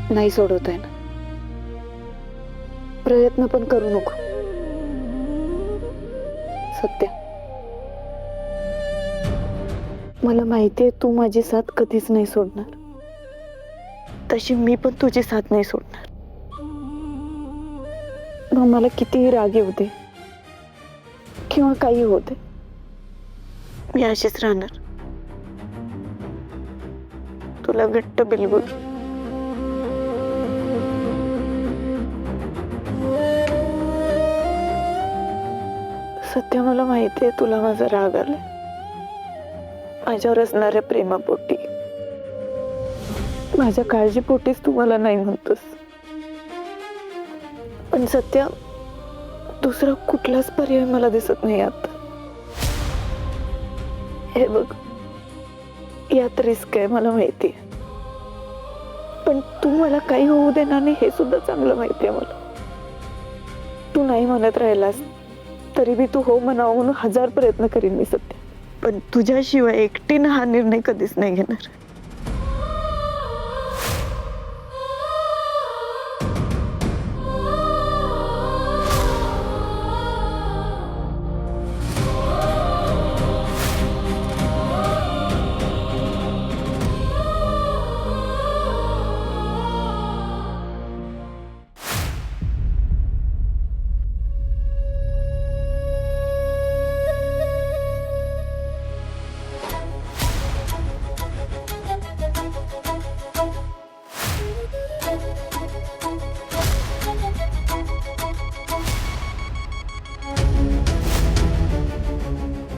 नाही सोडवता येणार. प्रयत्न पण करू नको. सत्या, मला माहितीये तू माझी साथ कधीच नाही सोडणार, तशी मी पण तुझी साथ नाही सोडणार. मग मला कितीही राग येऊ दे किंवा काही होऊ दे, मी अशीच राहणार, तुला घट्ट बिलगुल. सत्य, मला माहितीये तुला माझा राग आलाय, माझ्यावर असणाऱ्या प्रेमापोटी, माझ्या काळजीपोटीच तू मला नाही म्हणतोस. पण सत्य, दुसरा कुठलाच पर्याय मला दिसत नाही आता. हे बघ, यात रिस्क आहे मला माहिती आहे, पण तू मला काही होऊ देणार नाही हे सुद्धा चांगलं माहिती आहे मला. तू नाही म्हणत राहिलास तरी बी तू हो म्हणावं म्हणून 1000 प्रयत्न करीन मी सत्य, पण तुझ्याशिवाय एकटीनं हा निर्णय कधीच नाही घेणार.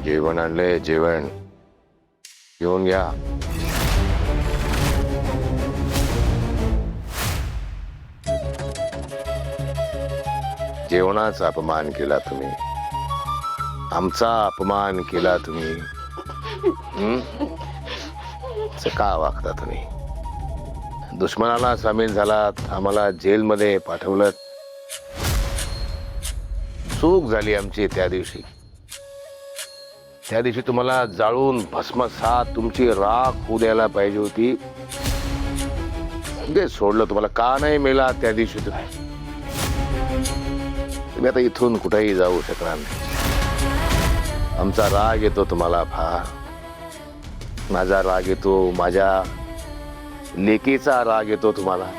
जेवण आणलंय, जेवण घेऊन घ्या. जेवणाचा अपमान केला तुम्ही, आमचा अपमान केला तुम्ही. का वागता तुम्ही? दुश्मनाला सामील झालात, आम्हाला जेलमध्ये पाठवलं. चूक झाली आमची त्या दिवशी. त्या दिवशी तुम्हाला जाळून भस्मसात तुमची राख होऊ द्यायला पाहिजे होती. ते सोडलं तुम्हाला. का नाही मेला त्या दिवशी तुम्ही आता इथून कुठेही जाऊ शकणार नाही. आमचा राग येतो तुम्हाला फार. माझा राग येतो, माझ्या लेकीचा राग येतो तुम्हाला.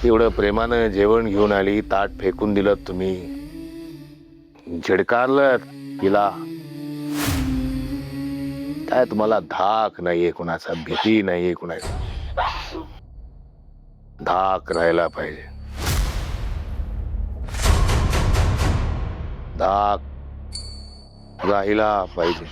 एवढं प्रेमानं जेवण घेऊन आली, ताट फेकून दिलं तुम्ही, झिडकारलं तिला. काय तुम्हाला धाक नाहीये कुणाचा, भीती नाहीये कुणाची. धाक राहायला पाहिजे. धाक राहिला पाहिजे.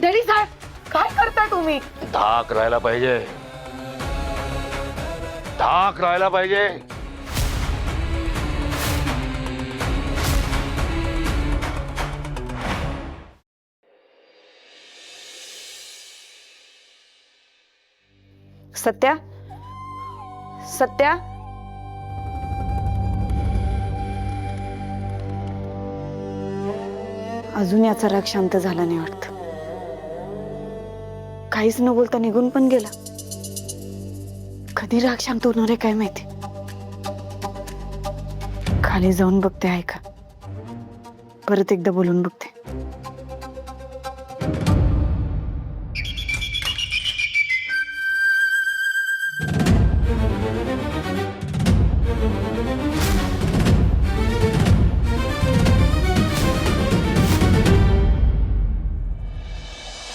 डॅडी साहेब, काय करताय तुम्ही? धाक राहायला पाहिजे. धाक राहायला पाहिजे. सत्या, सत्या, अजून याचा राग शांत झाला नाही वाटत. काहीच न बोलता निघून पण गेला. कधी राग शांत होणार आहे काय माहिती. खाली जाऊन बघते आहे का, परत एकदा बोलून बघते.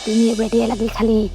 तुम्ही बेटी लागली खाली.